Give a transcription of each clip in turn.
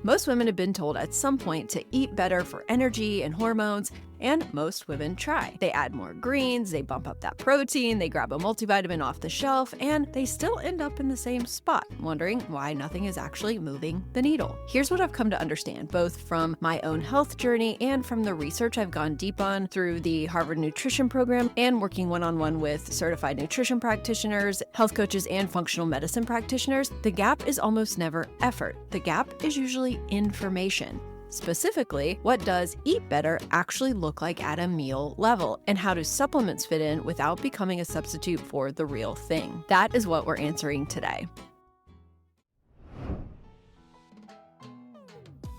Most women have been told at some point to eat better for energy and hormones, and most women try. They add more greens, they bump up that protein, they grab a multivitamin off the shelf, and they still end up in the same spot, wondering why nothing is actually moving the needle. Here's what I've come to understand, both from my own health journey and from the research I've gone deep on through the Harvard Nutrition Program and working one-on-one with certified nutrition practitioners, health coaches, and functional medicine practitioners. The gap is almost never effort. The gap is usually information. Specifically, what does eat better actually look like at a meal level, and how do supplements fit in without becoming a substitute for the real thing? That is what we're answering today.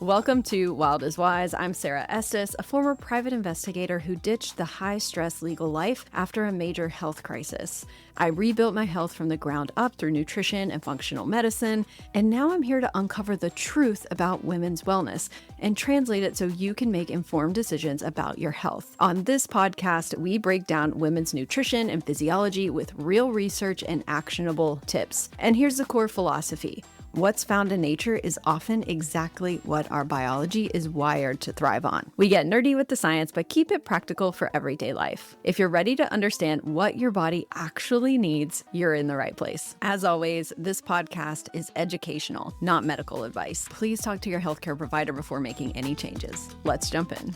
Welcome to Wild is Wise. I'm Sara Estes, a former private investigator who ditched the high-stress legal life after a major health crisis. I rebuilt my health from the ground up through nutrition and functional medicine, and now I'm here to uncover the truth about women's wellness and translate it so you can make informed decisions about your health. On this podcast, we break down women's nutrition and physiology with real research and actionable tips. And here's the core philosophy. What's found in nature is often exactly what our biology is wired to thrive on. We get nerdy with the science, but keep it practical for everyday life. If you're ready to understand what your body actually needs, you're in the right place. As always, this podcast is educational, not medical advice. Please talk to your healthcare provider before making any changes. Let's jump in.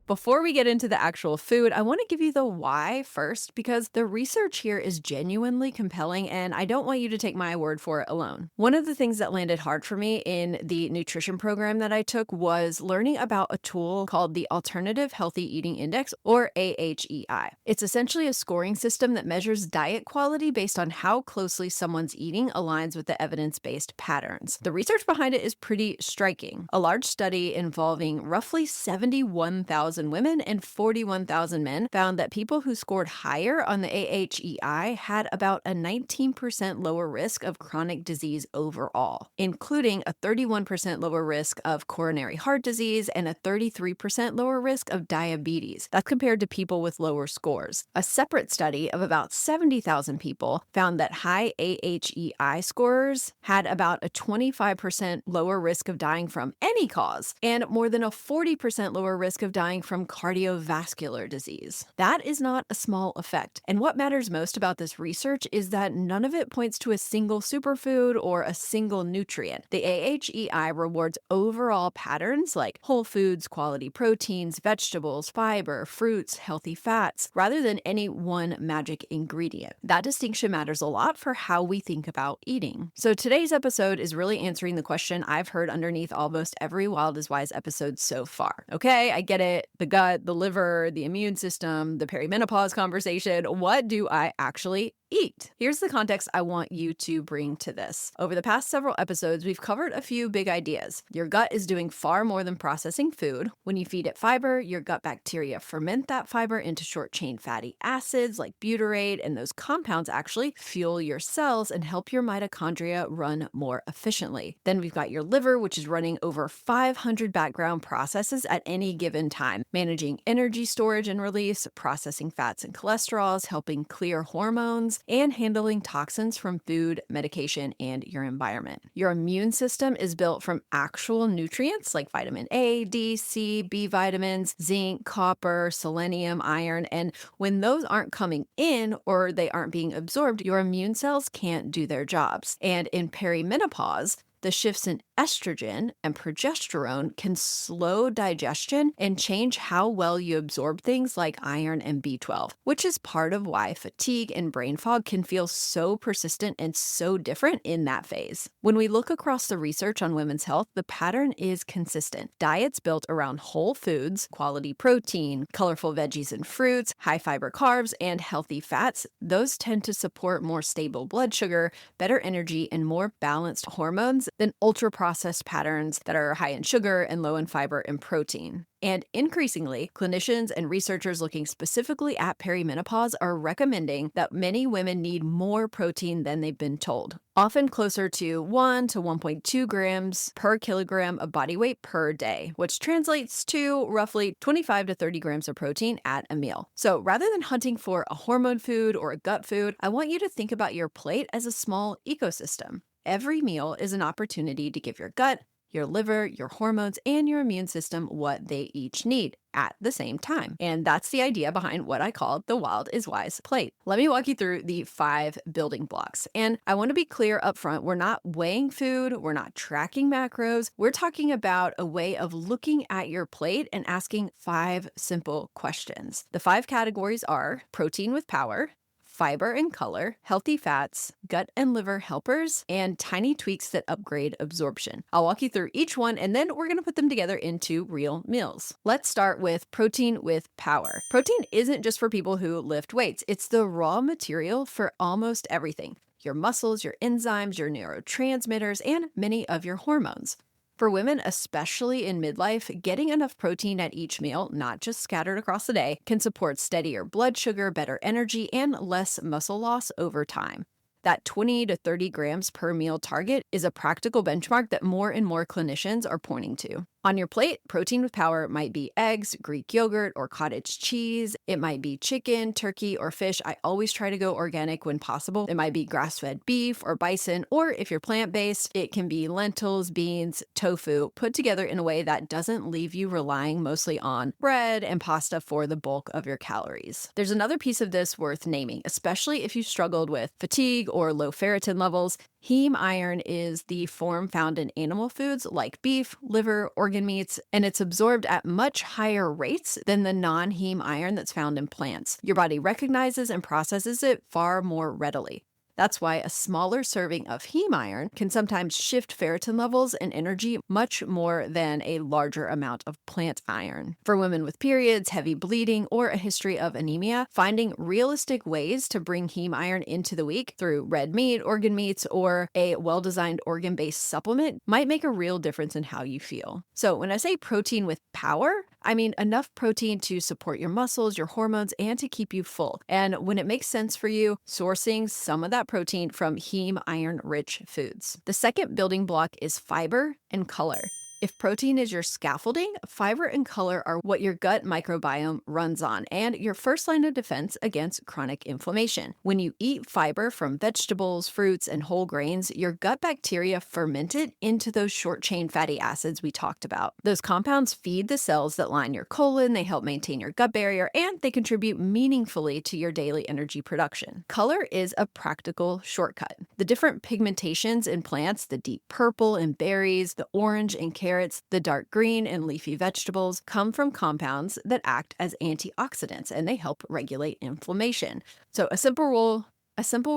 Before we get into the actual food, I want to give you the why first, because the research here is genuinely compelling and I don't want you to take my word for it alone. One of the things that landed hard for me in the nutrition program that I took was learning about a tool called the Alternative Healthy Eating Index, or AHEI. It's essentially a scoring system that measures diet quality based on how closely someone's eating aligns with the evidence-based patterns. The research behind it is pretty striking. A large study involving roughly 71,000 women and 41,000 men found that people who scored higher on the AHEI had about a 19% lower risk of chronic disease overall, including a 31% lower risk of coronary heart disease and a 33% lower risk of diabetes. That's compared to people with lower scores. A separate study of about 70,000 people found that high AHEI scorers had about a 25% lower risk of dying from any cause and more than a 40% lower risk of dying from cardiovascular disease. That is not a small effect. And what matters most about this research is that none of it points to a single superfood or a single nutrient. The AHEI rewards overall patterns like whole foods, quality proteins, vegetables, fiber, fruits, healthy fats, rather than any one magic ingredient. That distinction matters a lot for how we think about eating. So today's episode is really answering the question I've heard underneath almost every Wild is Wise episode so far. Okay, I get it. The gut, the liver, the immune system, the perimenopause conversation. What do I actually eat? Here's the context I want you to bring to this. Over the past several episodes, we've covered a few big ideas. Your gut is doing far more than processing food. When you feed it fiber, your gut bacteria ferment that fiber into short-chain fatty acids like butyrate, and those compounds actually fuel your cells and help your mitochondria run more efficiently. Then we've got your liver, which is running over 500 background processes at any given time, managing energy storage and release, processing fats and cholesterols, helping clear hormones, and handling toxins from food, medication, and your environment. Your immune system is built from actual nutrients like vitamin A, D, C, B vitamins, zinc, copper, selenium, iron, and when those aren't coming in or they aren't being absorbed, your immune cells can't do their jobs. And in perimenopause, the shifts in estrogen and progesterone can slow digestion and change how well you absorb things like iron and B12, which is part of why fatigue and brain fog can feel so persistent and so different in that phase. When we look across the research on women's health, the pattern is consistent. Diets built around whole foods, quality protein, colorful veggies and fruits, high fiber carbs, and healthy fats, those tend to support more stable blood sugar, better energy, and more balanced hormones than ultra-processed patterns that are high in sugar and low in fiber and protein. And increasingly, clinicians and researchers looking specifically at perimenopause are recommending that many women need more protein than they've been told, often closer to 1 to 1.2 grams per kilogram of body weight per day, which translates to roughly 25 to 30 grams of protein at a meal. So rather than hunting for a hormone food or a gut food, I want you to think about your plate as a small ecosystem. Every meal is an opportunity to give your gut, your liver, your hormones, and your immune system what they each need at the same time. And that's the idea behind what I call the Wild is Wise plate. Let me walk you through the 5 building blocks. And I want to be clear up front, we're not weighing food, we're not tracking macros. We're talking about a way of looking at your plate and asking 5 simple questions. The 5 categories are protein with power, fiber and color, healthy fats, gut and liver helpers, and tiny tweaks that upgrade absorption. I'll walk you through each one and then we're going to put them together into real meals. Let's start with protein with power. Protein isn't just for people who lift weights, it's the raw material for almost everything: your muscles, your enzymes, your neurotransmitters, and many of your hormones. For women, especially in midlife, getting enough protein at each meal, not just scattered across the day, can support steadier blood sugar, better energy, and less muscle loss over time. That 20 to 30 grams per meal target is a practical benchmark that more and more clinicians are pointing to. On your plate, protein with power might be eggs, Greek yogurt, or cottage cheese. It might be chicken, turkey, or fish. I always try to go organic when possible. It might be grass-fed beef or bison, or if you're plant-based, it can be lentils, beans, tofu, put together in a way that doesn't leave you relying mostly on bread and pasta for the bulk of your calories. There's another piece of this worth naming, especially if you struggled with fatigue or low ferritin levels. Heme iron is the form found in animal foods like beef, liver, organ meats, and it's absorbed at much higher rates than the non-heme iron that's found in plants. Your body recognizes and processes it far more readily. That's why a smaller serving of heme iron can sometimes shift ferritin levels and energy much more than a larger amount of plant iron. For women with periods, heavy bleeding, or a history of anemia, finding realistic ways to bring heme iron into the week through red meat, organ meats, or a well-designed organ-based supplement might make a real difference in how you feel. So when I say protein with power, I mean enough protein to support your muscles, your hormones, and to keep you full. And when it makes sense for you, sourcing some of that protein from heme iron-rich foods. The second building block is fiber and color. If protein is your scaffolding, fiber and color are what your gut microbiome runs on and your first line of defense against chronic inflammation. When you eat fiber from vegetables, fruits, and whole grains, your gut bacteria ferment it into those short-chain fatty acids we talked about. Those compounds feed the cells that line your colon, they help maintain your gut barrier, and they contribute meaningfully to your daily energy production. Color is a practical shortcut. The different pigmentations in plants, the deep purple in berries, the orange in carrots, the dark green in leafy vegetables, come from compounds that act as antioxidants and they help regulate inflammation. So a simple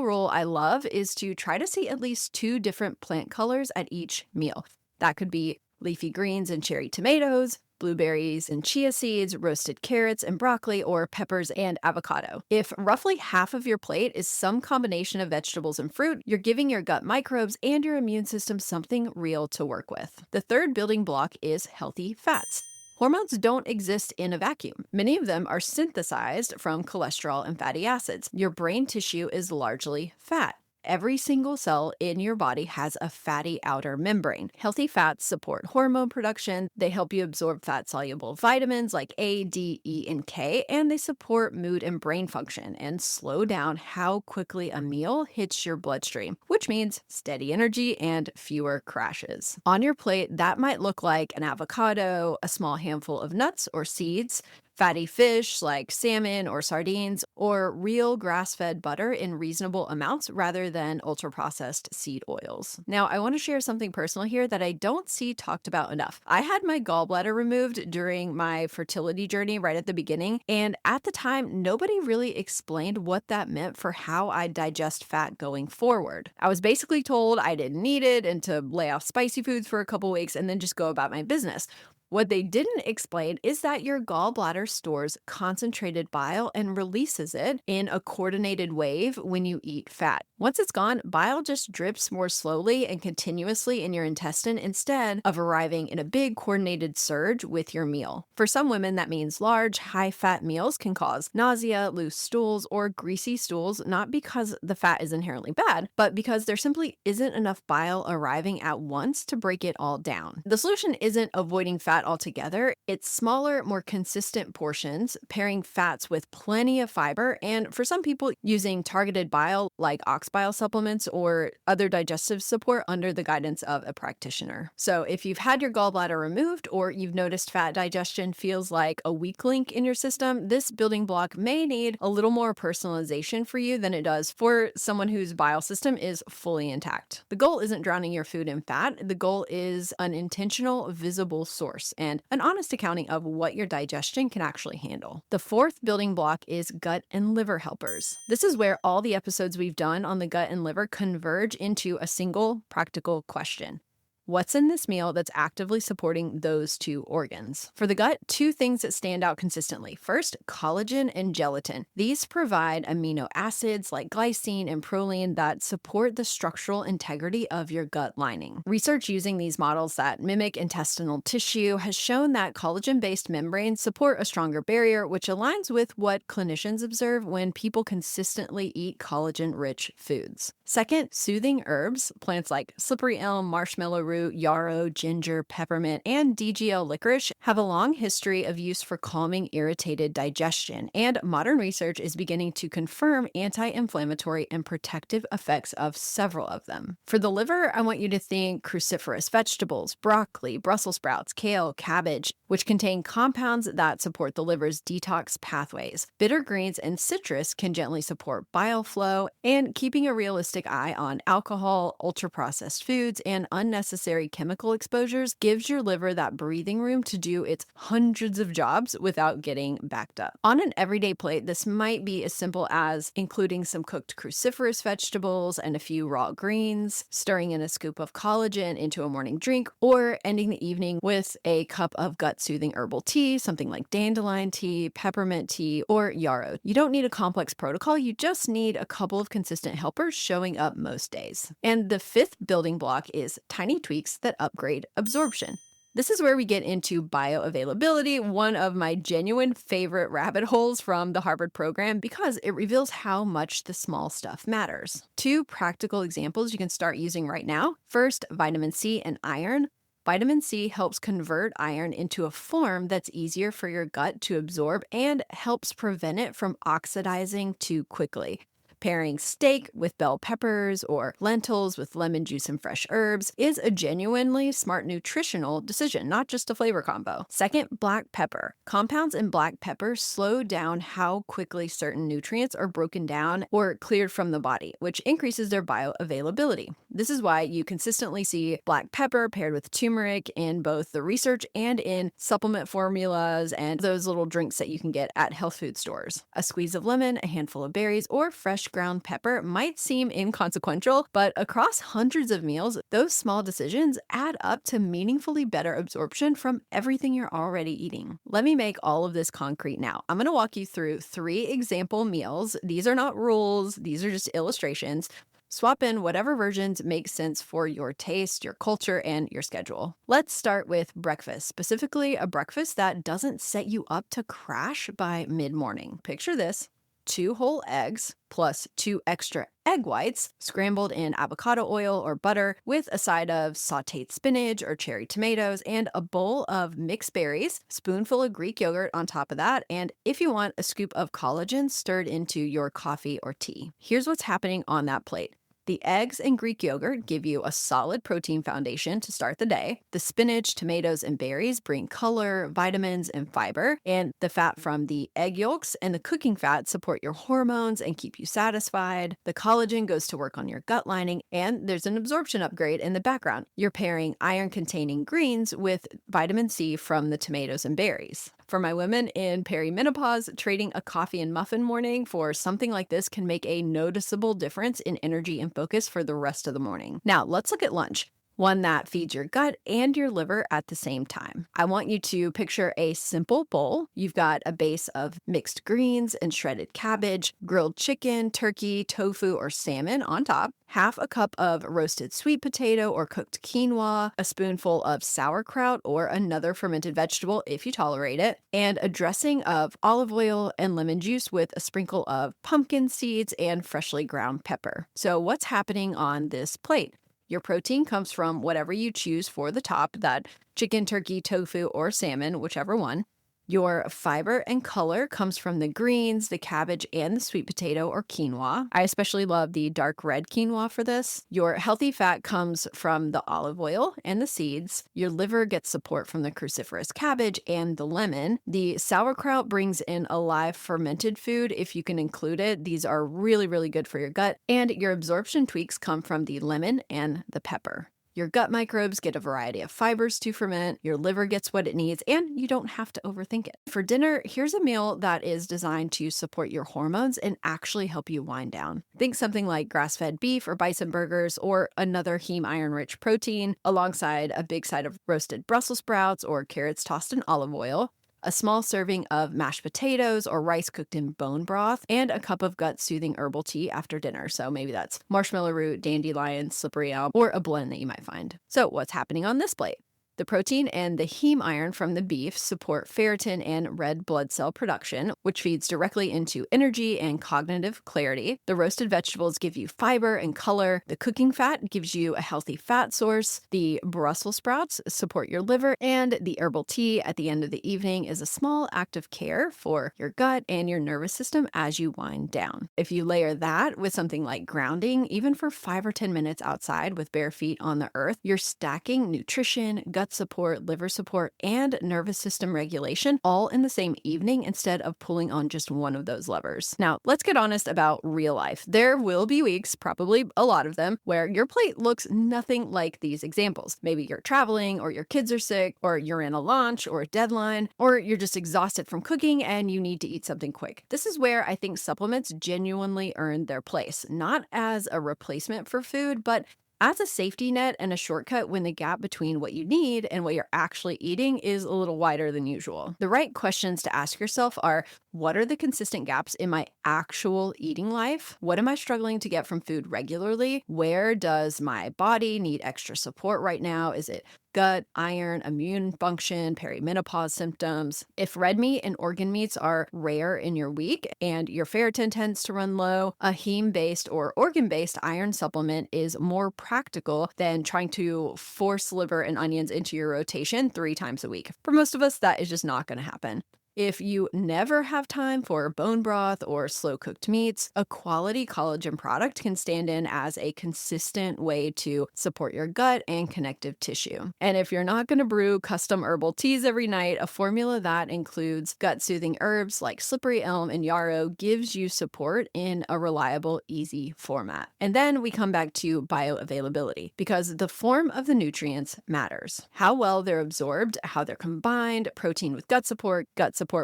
rule I love is to try to see at least 2 different plant colors at each meal. That could be leafy greens and cherry tomatoes, blueberries and chia seeds, roasted carrots and broccoli, or peppers and avocado. If roughly half of your plate is some combination of vegetables and fruit, you're giving your gut microbes and your immune system something real to work with. The third building block is healthy fats. Hormones don't exist in a vacuum. Many of them are synthesized from cholesterol and fatty acids. Your brain tissue is largely fat. Every single cell in your body has a fatty outer membrane. Healthy fats support hormone production, they help you absorb fat-soluble vitamins like A, D, E, and K, and they support mood and brain function and slow down how quickly a meal hits your bloodstream, which means steady energy and fewer crashes. On your plate, that might look like an avocado, a small handful of nuts or seeds, fatty fish like salmon or sardines, or real grass-fed butter in reasonable amounts rather than ultra-processed seed oils. Now, I want to share something personal here that I don't see talked about enough. I had my gallbladder removed during my fertility journey right at the beginning, and at the time, nobody really explained what that meant for how I digest fat going forward. I was basically told I didn't need it and to lay off spicy foods for a couple weeks and then just go about my business. What they didn't explain is that your gallbladder stores concentrated bile and releases it in a coordinated wave when you eat fat. Once it's gone, bile just drips more slowly and continuously in your intestine instead of arriving in a big coordinated surge with your meal. For some women, that means large, high-fat meals can cause nausea, loose stools, or greasy stools, not because the fat is inherently bad, but because there simply isn't enough bile arriving at once to break it all down. The solution isn't avoiding fat that all together, it's smaller, more consistent portions, pairing fats with plenty of fiber, and for some people, using targeted bile like ox bile supplements or other digestive support under the guidance of a practitioner. So if you've had your gallbladder removed or you've noticed fat digestion feels like a weak link in your system, this building block may need a little more personalization for you than it does for someone whose bile system is fully intact. The goal isn't drowning your food in fat. The goal is an intentional, visible source and an honest accounting of what your digestion can actually handle. The fourth building block is gut and liver helpers. This is where all the episodes we've done on the gut and liver converge into a single practical question. What's in this meal that's actively supporting those two organs? For the gut, two things that stand out consistently. First, collagen and gelatin. These provide amino acids like glycine and proline that support the structural integrity of your gut lining. Research using these models that mimic intestinal tissue has shown that collagen-based membranes support a stronger barrier, which aligns with what clinicians observe when people consistently eat collagen-rich foods. Second, soothing herbs. Plants like slippery elm, marshmallow root, yarrow, ginger, peppermint, and DGL licorice have a long history of use for calming irritated digestion, and modern research is beginning to confirm anti-inflammatory and protective effects of several of them. For the liver, I want you to think cruciferous vegetables, broccoli, Brussels sprouts, kale, cabbage, which contain compounds that support the liver's detox pathways. Bitter greens and citrus can gently support bile flow, and keeping a realistic eye on alcohol, ultra-processed foods, and unnecessary chemical exposures gives your liver that breathing room to do its hundreds of jobs without getting backed up. On an everyday plate, this might be as simple as including some cooked cruciferous vegetables and a few raw greens, stirring in a scoop of collagen into a morning drink, or ending the evening with a cup of gut-soothing herbal tea, something like dandelion tea, peppermint tea, or yarrow. You don't need a complex protocol, you just need a couple of consistent helpers showing up most days. And the fifth building block is tiny tweaks that upgrade absorption. This is where we get into bioavailability, one of my genuine favorite rabbit holes from the Harvard program, because it reveals how much the small stuff matters. Two practical examples you can start using right now. First, vitamin C and iron. Vitamin C helps convert iron into a form that's easier for your gut to absorb and helps prevent it from oxidizing too quickly. Pairing steak with bell peppers or lentils with lemon juice and fresh herbs is a genuinely smart nutritional decision, not just a flavor combo. Second, black pepper. Compounds in black pepper slow down how quickly certain nutrients are broken down or cleared from the body, which increases their bioavailability. This is why you consistently see black pepper paired with turmeric in both the research and in supplement formulas and those little drinks that you can get at health food stores. A squeeze of lemon, a handful of berries, or fresh ground pepper might seem inconsequential, but across hundreds of meals, those small decisions add up to meaningfully better absorption from everything you're already eating. Let me make all of this concrete now. I'm going to walk you through 3 example meals. These are not rules, these are just illustrations. Swap in whatever versions make sense for your taste, your culture, and your schedule. Let's start with breakfast, specifically a breakfast that doesn't set you up to crash by mid-morning. Picture this: 2 whole eggs plus 2 extra egg whites scrambled in avocado oil or butter with a side of sauteed spinach or cherry tomatoes and a bowl of mixed berries, spoonful of Greek yogurt on top of that, and if you want, a scoop of collagen stirred into your coffee or tea. Here's what's happening on that plate. The eggs and Greek yogurt give you a solid protein foundation to start the day. The spinach, tomatoes, and berries bring color, vitamins, and fiber. And the fat from the egg yolks and the cooking fat support your hormones and keep you satisfied. The collagen goes to work on your gut lining, and there's an absorption upgrade in the background. You're pairing iron-containing greens with vitamin C from the tomatoes and berries. For my women in perimenopause, trading a coffee and muffin morning for something like this can make a noticeable difference in energy and focus for the rest of the morning. Now, let's look at lunch. One that feeds your gut and your liver at the same time. I want you to picture a simple bowl. You've got a base of mixed greens and shredded cabbage, grilled chicken, turkey, tofu, or salmon on top, half a cup of roasted sweet potato or cooked quinoa, a spoonful of sauerkraut or another fermented vegetable if you tolerate it, and a dressing of olive oil and lemon juice with a sprinkle of pumpkin seeds and freshly ground pepper. So what's happening on this plate? Your protein comes from whatever you choose for the top, that chicken, turkey, tofu, or salmon, whichever one. Your fiber and color comes from the greens, the cabbage, and the sweet potato or quinoa. I especially love the dark red quinoa for this. Your healthy fat comes from the olive oil and the seeds. Your liver gets support from the cruciferous cabbage and the lemon. The sauerkraut brings in a live fermented food if you can include it. These are really, really good for your gut. And your absorption tweaks come from the lemon and the pepper. Your gut microbes get a variety of fibers to ferment, your liver gets what it needs, and you don't have to overthink it. For dinner, here's a meal that is designed to support your hormones and actually help you wind down. Think something like grass-fed beef or bison burgers or another heme iron-rich protein alongside a big side of roasted Brussels sprouts or carrots tossed in olive oil, a small serving of mashed potatoes or rice cooked in bone broth, and a cup of gut-soothing herbal tea after dinner. So maybe that's marshmallow root, dandelion, slippery elm, or a blend that you might find. So what's happening on this plate? The protein and the heme iron from the beef support ferritin and red blood cell production, which feeds directly into energy and cognitive clarity. The roasted vegetables give you fiber and color. The cooking fat gives you a healthy fat source. The Brussels sprouts support your liver. And the herbal tea at the end of the evening is a small act of care for your gut and your nervous system as you wind down. If you layer that with something like grounding, even for 5 or 10 minutes outside with bare feet on the earth, you're stacking nutrition, gut support, liver support, and nervous system regulation all in the same evening instead of pulling on just one of those levers. Now, let's get honest about real life. There will be weeks, probably a lot of them, where your plate looks nothing like these examples. Maybe you're traveling, or your kids are sick, or you're in a launch or a deadline, or you're just exhausted from cooking and you need to eat something quick. This is where I think supplements genuinely earn their place, not as a replacement for food, but as a safety net and a shortcut when the gap between what you need and what you're actually eating is a little wider than usual. The right questions to ask yourself are, what are the consistent gaps in my actual eating life? What am I struggling to get from food regularly? Where does my body need extra support right now? Is it gut, iron, immune function, perimenopause symptoms? If red meat and organ meats are rare in your week and your ferritin tends to run low, a heme-based or organ-based iron supplement is more practical than trying to force liver and onions into your rotation 3 times a week. For most of us, that is just not going to happen. If you never have time for bone broth or slow-cooked meats, a quality collagen product can stand in as a consistent way to support your gut and connective tissue. And if you're not going to brew custom herbal teas every night, a formula that includes gut-soothing herbs like slippery elm and yarrow gives you support in a reliable, easy format. And then we come back to bioavailability, because the form of the nutrients matters. How well they're absorbed, how they're combined, protein with gut support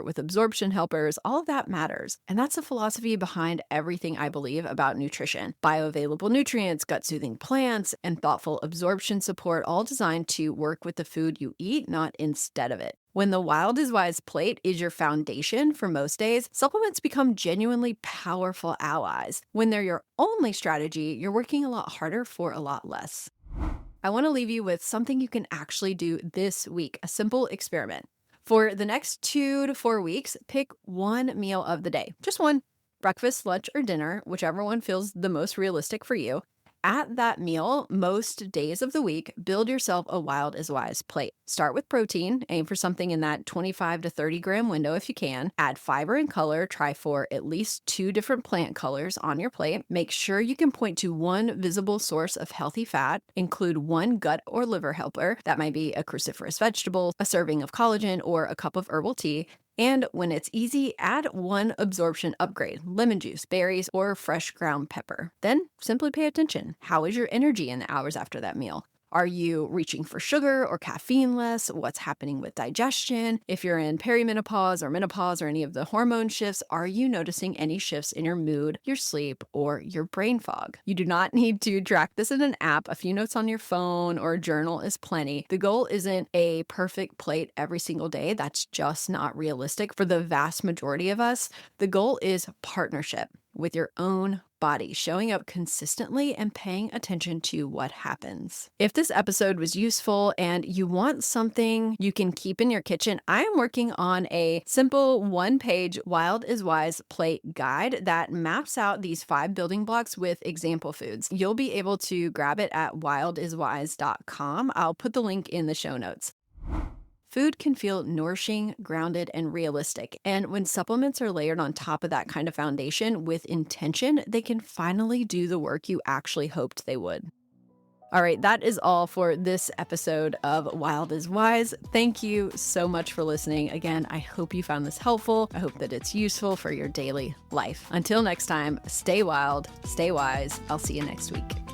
with absorption helpers, all of that matters. And that's the philosophy behind everything I believe about nutrition. Bioavailable nutrients, gut-soothing plants, and thoughtful absorption support, all designed to work with the food you eat, not instead of it. When the Wild is Wise plate is your foundation for most days, supplements become genuinely powerful allies. When they're your only strategy, you're working a lot harder for a lot less. I want to leave you with something you can actually do this week, a simple experiment. For the next 2 to 4 weeks, pick one meal of the day, just one, breakfast, lunch, or dinner, whichever one feels the most realistic for you. At that meal, most days of the week, build yourself a Wild is Wise plate. Start with protein, aim for something in that 25 to 30 gram window if you can. Add fiber and color, try for at least 2 different plant colors on your plate. Make sure you can point to one visible source of healthy fat. Include one gut or liver helper. That might be a cruciferous vegetable, a serving of collagen, or a cup of herbal tea. And when it's easy, add one absorption upgrade, lemon juice, berries, or fresh ground pepper. Then simply pay attention. How is your energy in the hours after that meal? Are you reaching for sugar or caffeine less? What's happening with digestion? If you're in perimenopause or menopause or any of the hormone shifts, are you noticing any shifts in your mood, your sleep, or your brain fog? You do not need to track this in an app. A few notes on your phone or a journal is plenty. The goal isn't a perfect plate every single day. That's just not realistic for the vast majority of us. The goal is partnership. with your own body, showing up consistently and paying attention to what happens. If this episode was useful and you want something you can keep in your kitchen, I am working on a simple one-page Wild is Wise plate guide that maps out these 5 building blocks with example foods. You'll be able to grab it at wildiswise.com. I'll put the link in the show notes. Food can feel nourishing, grounded, and realistic. And when supplements are layered on top of that kind of foundation with intention, they can finally do the work you actually hoped they would. All right, that is all for this episode of Wild is Wise. Thank you so much for listening. Again, I hope you found this helpful. I hope that it's useful for your daily life. Until next time, stay wild, stay wise. I'll see you next week.